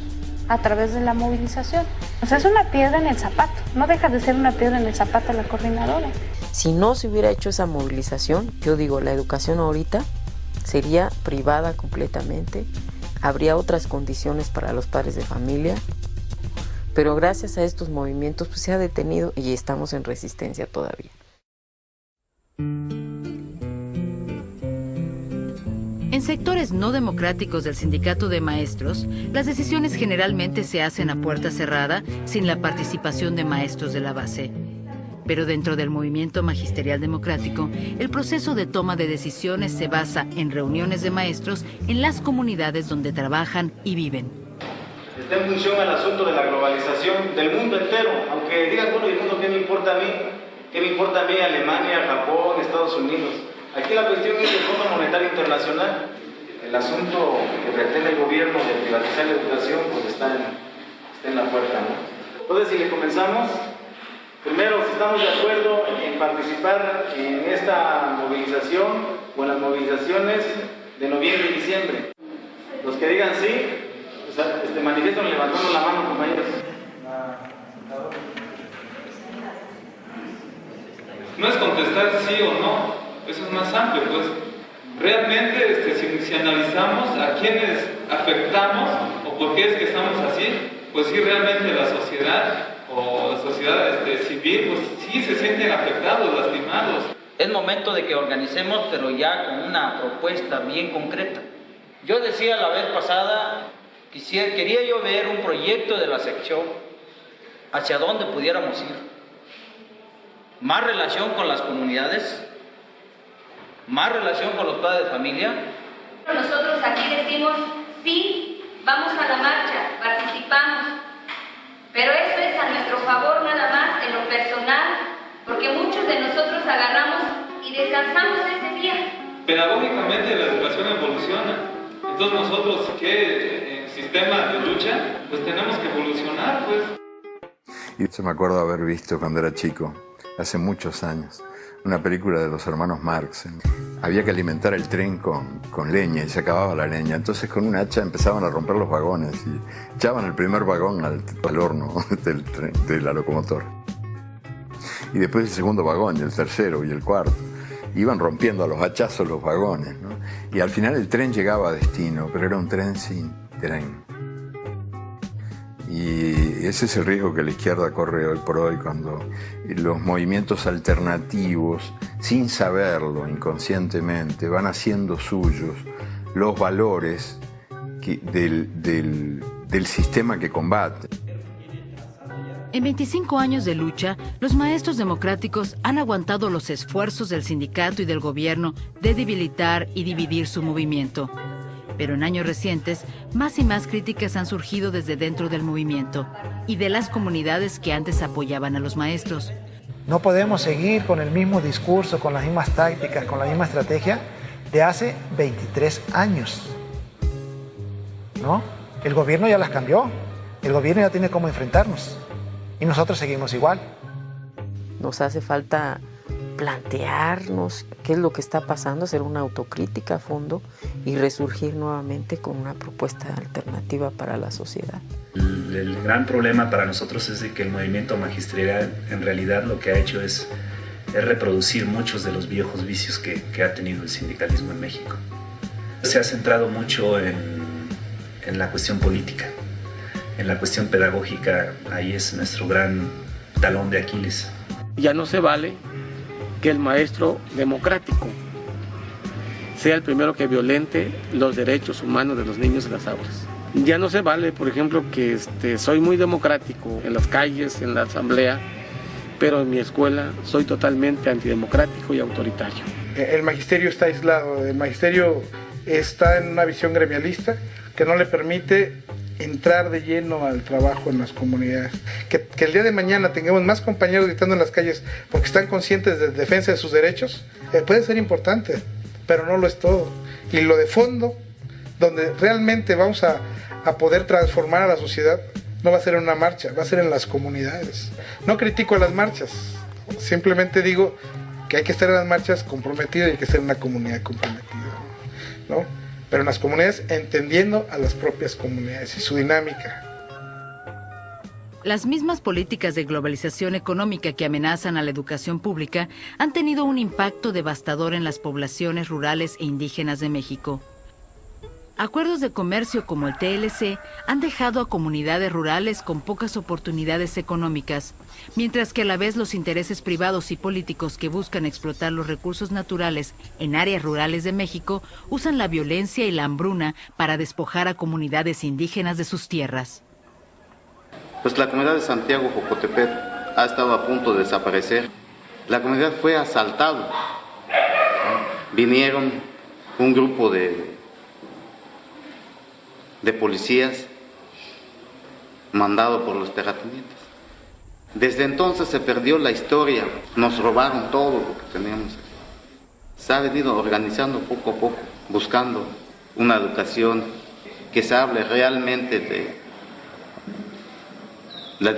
a través de la movilización. O sea, es una piedra en el zapato, no deja de ser una piedra en el zapato la coordinadora. Si no se hubiera hecho esa movilización, yo digo, la educación ahorita sería privada completamente, habría otras condiciones para los padres de familia, pero gracias a estos movimientos pues, se ha detenido y estamos en resistencia todavía. En sectores no democráticos del Sindicato de Maestros, las decisiones generalmente se hacen a puerta cerrada, sin la participación de maestros de la base. Pero dentro del movimiento magisterial democrático, el proceso de toma de decisiones se basa en reuniones de maestros en las comunidades donde trabajan y viven. Está en función al asunto de la globalización del mundo entero. Aunque digan, bueno, el mundo, ¿qué me importa a mí? ¿Qué me importa a mí? Alemania, Japón, Estados Unidos. Aquí la cuestión es el Fondo Monetario Internacional. El asunto que pretende el gobierno de privatizar la educación pues está en la puerta, ¿no? Entonces, si le comenzamos, Primero, si estamos de acuerdo en participar en esta movilización o en las movilizaciones de noviembre y diciembre. Los que digan sí, pues, manifiesten levantando la mano, compañeros. No es contestar sí o no, eso es más amplio, pues. Realmente, si analizamos a quienes afectamos o por qué es que estamos así, pues sí, realmente la sociedad o la sociedad civil, pues sí se sienten afectados, lastimados. Es momento de que organicemos, pero ya con una propuesta bien concreta. Yo decía la vez pasada, quería yo ver un proyecto de la sección hacia dónde pudiéramos ir. Más relación con las comunidades, más relación con los padres de familia. Nosotros aquí decimos, sí, vamos a la marcha, participamos, pero eso es a nuestro favor nada más en lo personal, porque muchos de nosotros agarramos y descansamos ese día. Pedagógicamente la educación evoluciona, entonces nosotros que en sistema de lucha, pues tenemos que evolucionar, pues. Y yo me acuerdo haber visto cuando era chico, hace muchos años, una película de los hermanos Marx. Había que alimentar el tren con leña y se acababa la leña. Entonces con un hacha empezaban a romper los vagones y echaban el primer vagón al horno de la locomotora. Y después el segundo vagón, y el tercero y el cuarto. Iban rompiendo a los hachazos los vagones, ¿no? Y al final el tren llegaba a destino, pero era un tren sin tren. Y ese es el riesgo que la izquierda corre hoy por hoy cuando los movimientos alternativos, sin saberlo inconscientemente, van haciendo suyos los valores del sistema que combate. En 25 años de lucha, los maestros democráticos han aguantado los esfuerzos del sindicato y del gobierno de debilitar y dividir su movimiento. Pero en años recientes, más y más críticas han surgido desde dentro del movimiento y de las comunidades que antes apoyaban a los maestros. No podemos seguir con el mismo discurso, con las mismas tácticas, con la misma estrategia de hace 23 años. ¿No? El gobierno ya las cambió, el gobierno ya tiene cómo enfrentarnos y nosotros seguimos igual. Nos hace falta plantearnos qué es lo que está pasando, hacer una autocrítica a fondo y resurgir nuevamente con una propuesta alternativa para la sociedad. El gran problema para nosotros es de que el movimiento magisterial en realidad lo que ha hecho es reproducir muchos de los viejos vicios que ha tenido el sindicalismo en México. Se ha centrado mucho en la cuestión política, en la cuestión pedagógica, ahí es nuestro gran talón de Aquiles. Ya no se vale que el maestro democrático sea el primero que violente los derechos humanos de los niños en las aulas. Ya no se vale, por ejemplo, que soy muy democrático en las calles, en la asamblea, pero en mi escuela soy totalmente antidemocrático y autoritario. El magisterio está aislado, el magisterio está en una visión gremialista que no le permite entrar de lleno al trabajo en las comunidades. Que el día de mañana tengamos más compañeros gritando en las calles porque están conscientes de defensa de sus derechos, puede ser importante, pero no lo es todo. Y lo de fondo, donde realmente vamos a poder transformar a la sociedad, no va a ser en una marcha, va a ser en las comunidades. No critico a las marchas, simplemente digo que hay que estar en las marchas comprometido y hay que ser una comunidad comprometida, ¿no? Pero en las comunidades entendiendo a las propias comunidades y su dinámica. Las mismas políticas de globalización económica que amenazan a la educación pública han tenido un impacto devastador en las poblaciones rurales e indígenas de México. Acuerdos de comercio como el TLC han dejado a comunidades rurales con pocas oportunidades económicas, mientras que a la vez los intereses privados y políticos que buscan explotar los recursos naturales en áreas rurales de México usan la violencia y la hambruna para despojar a comunidades indígenas de sus tierras. Pues la comunidad de Santiago Jocotepec ha estado a punto de desaparecer. La comunidad fue asaltada. Vinieron un grupo de policías mandado por los terratenientes. Desde entonces se perdió la historia, nos robaron todo lo que teníamos. Se ha venido organizando poco a poco, buscando una educación que se hable realmente de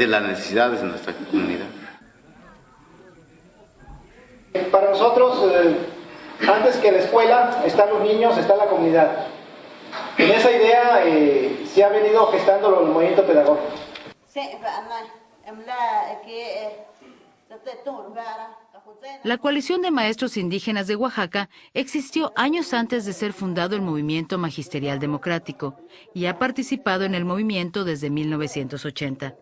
las necesidades de nuestra comunidad. Para nosotros, antes que la escuela, están los niños, está la comunidad. En esa idea se ha venido gestando el movimiento pedagógico. La Coalición de Maestros Indígenas de Oaxaca existió años antes de ser fundado el Movimiento Magisterial Democrático y ha participado en el movimiento desde 1980.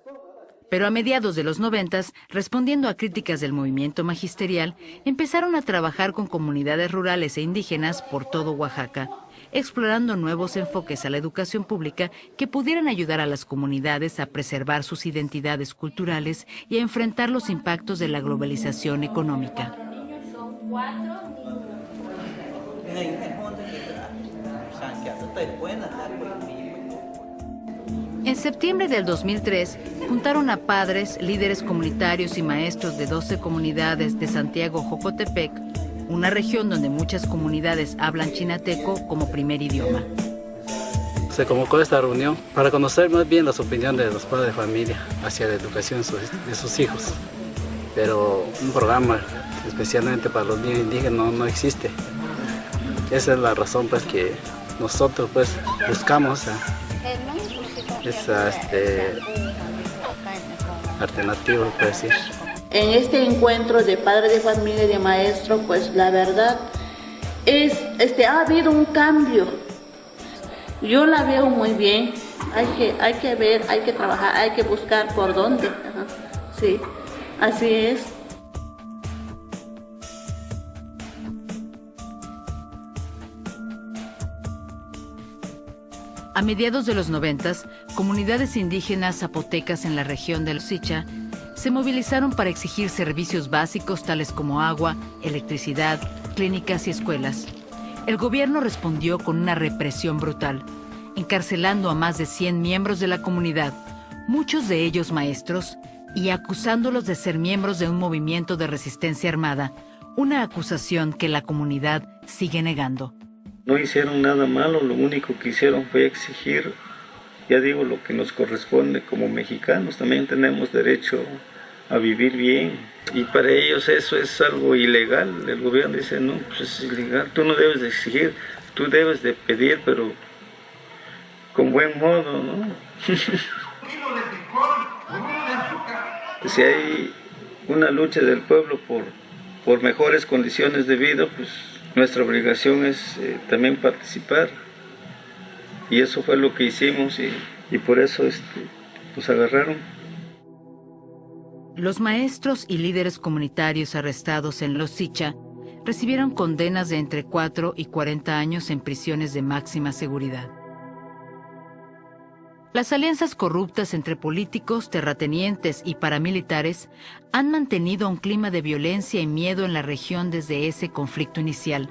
Pero a mediados de los 90, respondiendo a críticas del movimiento magisterial, empezaron a trabajar con comunidades rurales e indígenas por todo Oaxaca, explorando nuevos enfoques a la educación pública que pudieran ayudar a las comunidades a preservar sus identidades culturales y a enfrentar los impactos de la globalización económica. En septiembre del 2003, juntaron a padres, líderes comunitarios y maestros de 12 comunidades de Santiago Jocotepec, una región donde muchas comunidades hablan chinateco como primer idioma. Se convocó esta reunión para conocer más bien las opiniones de los padres de familia hacia la educación de sus hijos. Pero un programa especialmente para los niños indígenas no existe. Esa es la razón pues que nosotros pues buscamos esa alternativa, puedo decir. En este encuentro de padres de familia y de maestros, pues la verdad es, ha habido un cambio. Yo la veo muy bien. Hay que ver, hay que trabajar, hay que buscar por dónde. Ajá. Sí, así es. A mediados de los 90, comunidades indígenas zapotecas en la región del Sicha se movilizaron para exigir servicios básicos tales como agua, electricidad, clínicas y escuelas. El gobierno respondió con una represión brutal, encarcelando a más de 100 miembros de la comunidad, muchos de ellos maestros, y acusándolos de ser miembros de un movimiento de resistencia armada, una acusación que la comunidad sigue negando. No hicieron nada malo, lo único que hicieron fue exigir, ya digo, lo que nos corresponde como mexicanos. También tenemos derecho a vivir bien, y para ellos eso es algo ilegal. El gobierno dice, no, pues es ilegal, tú no debes de exigir, tú debes de pedir, pero con buen modo, ¿no? Si hay una lucha del pueblo por mejores condiciones de vida, pues nuestra obligación es también participar, y eso fue lo que hicimos, y por eso nos agarraron. Los maestros y líderes comunitarios arrestados en Los Sicha recibieron condenas de entre 4 y 40 años en prisiones de máxima seguridad. Las alianzas corruptas entre políticos, terratenientes y paramilitares han mantenido un clima de violencia y miedo en la región desde ese conflicto inicial.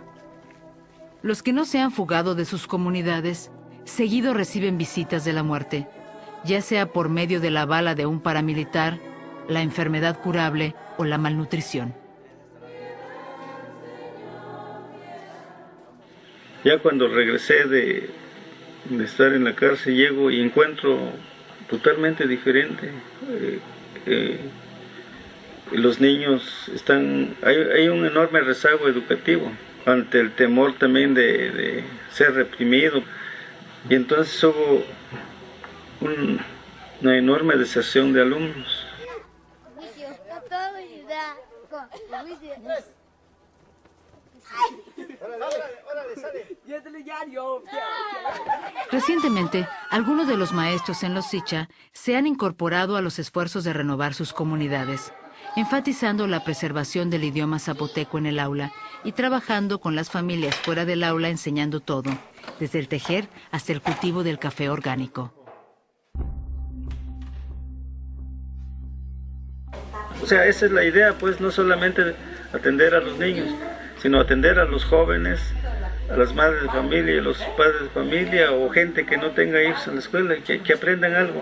Los que no se han fugado de sus comunidades, seguido reciben visitas de la muerte, ya sea por medio de la bala de un paramilitar, la enfermedad curable o la malnutrición. Ya cuando regresé de estar en la cárcel, llego y encuentro totalmente diferente. Los niños hay un enorme rezago educativo ante el temor también de ser reprimido, y entonces hubo una enorme deserción de alumnos. Recientemente, algunos de los maestros en Los Sicha se han incorporado a los esfuerzos de renovar sus comunidades, enfatizando la preservación del idioma zapoteco en el aula y trabajando con las familias fuera del aula, enseñando todo, desde el tejer hasta el cultivo del café orgánico. O sea, esa es la idea, pues, no solamente atender a los niños, sino atender a los jóvenes, a las madres de familia y los padres de familia, o gente que no tenga hijos en la escuela, que aprendan algo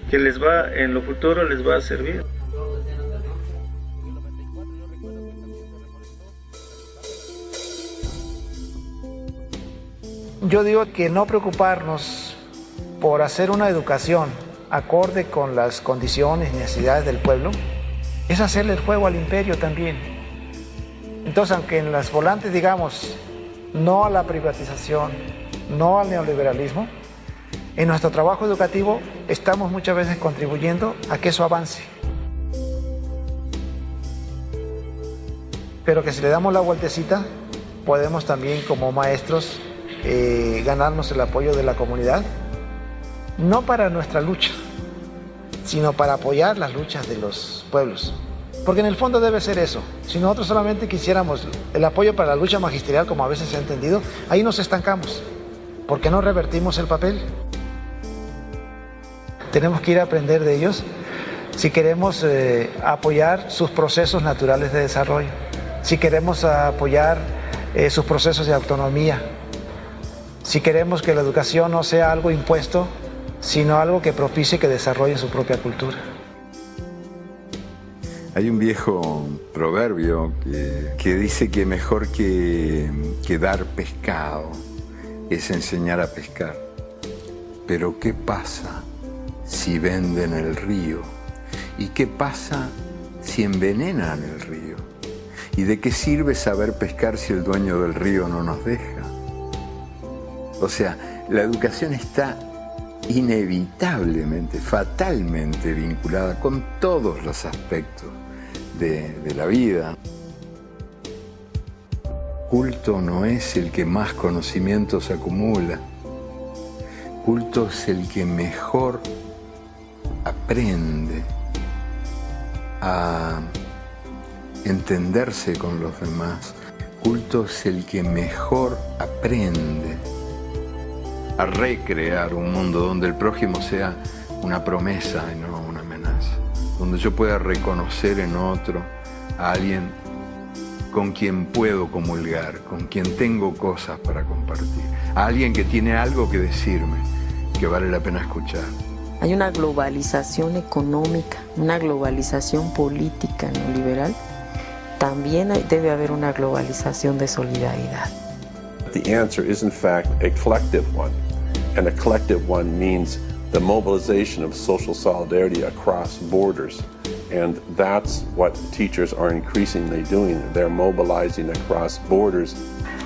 que en lo futuro les va a servir. Yo digo que no preocuparnos por hacer una educación acorde con las condiciones y necesidades del pueblo es hacerle el juego al imperio también. Entonces, aunque en las volantes digamos no a la privatización, no al neoliberalismo, en nuestro trabajo educativo estamos muchas veces contribuyendo a que eso avance. Pero que si le damos la vueltecita, podemos también como maestros ganarnos el apoyo de la comunidad, no para nuestra lucha, sino para apoyar las luchas de los pueblos. Porque en el fondo debe ser eso. Si nosotros solamente quisiéramos el apoyo para la lucha magisterial, como a veces se ha entendido, ahí nos estancamos. ¿Por qué no revertimos el papel? Tenemos que ir a aprender de ellos si queremos apoyar sus procesos naturales de desarrollo, si queremos apoyar sus procesos de autonomía, si queremos que la educación no sea algo impuesto, sino algo que propicie que desarrolle su propia cultura. Hay un viejo proverbio que dice que mejor que dar pescado es enseñar a pescar. Pero ¿qué pasa si venden el río? ¿Y qué pasa si envenenan el río? ¿Y de qué sirve saber pescar si el dueño del río no nos deja? O sea, la educación está inevitablemente, fatalmente vinculada con todos los aspectos de la vida. Culto no es el que más conocimientos acumula. Culto es el que mejor aprende a entenderse con los demás. Culto es el que mejor aprende a recrear un mundo donde el prójimo sea una promesa y no una amenaza, donde yo pueda reconocer en otro a alguien con quien puedo comulgar, con quien tengo cosas para compartir, a alguien que tiene algo que decirme, que vale la pena escuchar. Hay una globalización económica, una globalización política neoliberal. También debe haber una globalización de solidaridad. The answer is in fact a collective one, and a collective one means the mobilization of social solidarity across borders, and that's what teachers are increasingly doing. They're mobilizing across borders.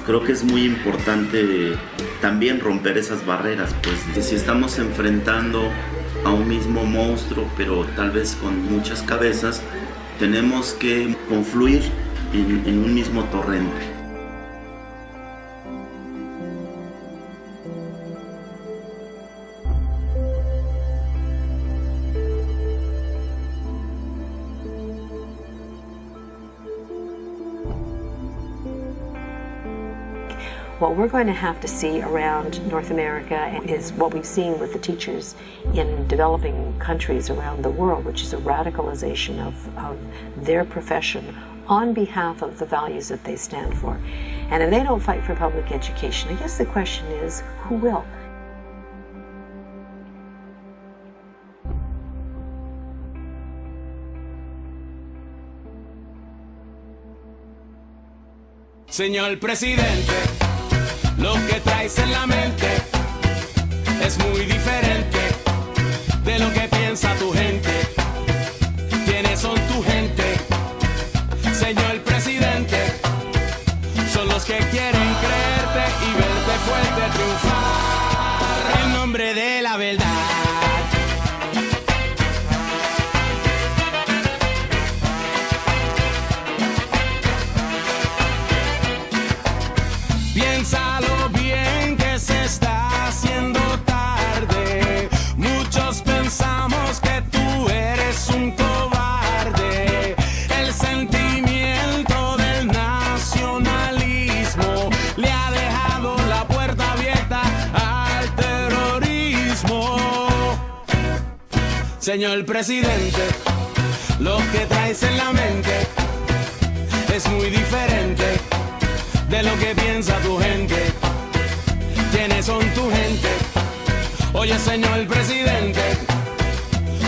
Creo que es muy importante también romper esas barreras, pues si estamos enfrentando a un mismo monstruo, pero tal vez con muchas cabezas, tenemos que confluir en un mismo torrente. What we're going to have to see around North America is what we've seen with the teachers in developing countries around the world, which is a radicalization of their profession on behalf of the values that they stand for. And if they don't fight for public education, I guess the question is, who will? Señor presidente, lo que traes en la mente es muy diferente de lo que piensa tu gente. ¿Quiénes son tu gente? Señor presidente, son los que quieren creerte y verte fuerte triunfar en nombre de la verdad. Piénsalo bien que se está haciendo tarde. Muchos pensamos que tú eres un cobarde. El sentimiento del nacionalismo le ha dejado la puerta abierta al terrorismo. Señor presidente, lo que traes en la mente es muy diferente de lo que piensa tu gente. ¿Quiénes son tu gente? Oye, señor presidente,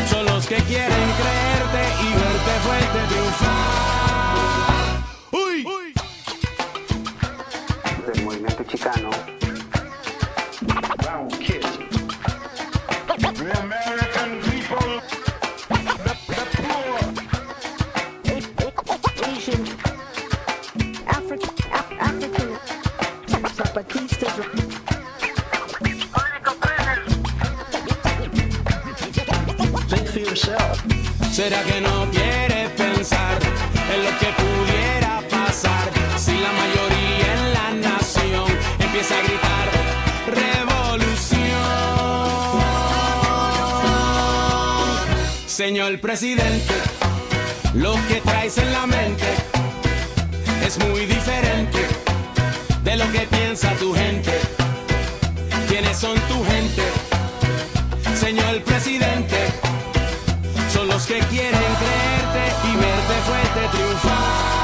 son los que quieren creerte y verte fuerte triunfar. ¡Uy! Del movimiento chicano. The American people, the poor, Asian, ¿Será que no quiere pensar en lo que pudiera pasar si la mayoría en la nación empieza a gritar revolución? Señor presidente, lo que traes en la mente es muy diferente de lo que piensa tu gente. ¿Quiénes son tu gente? Señor presidente, son los que quieren creerte y verte fuerte triunfar.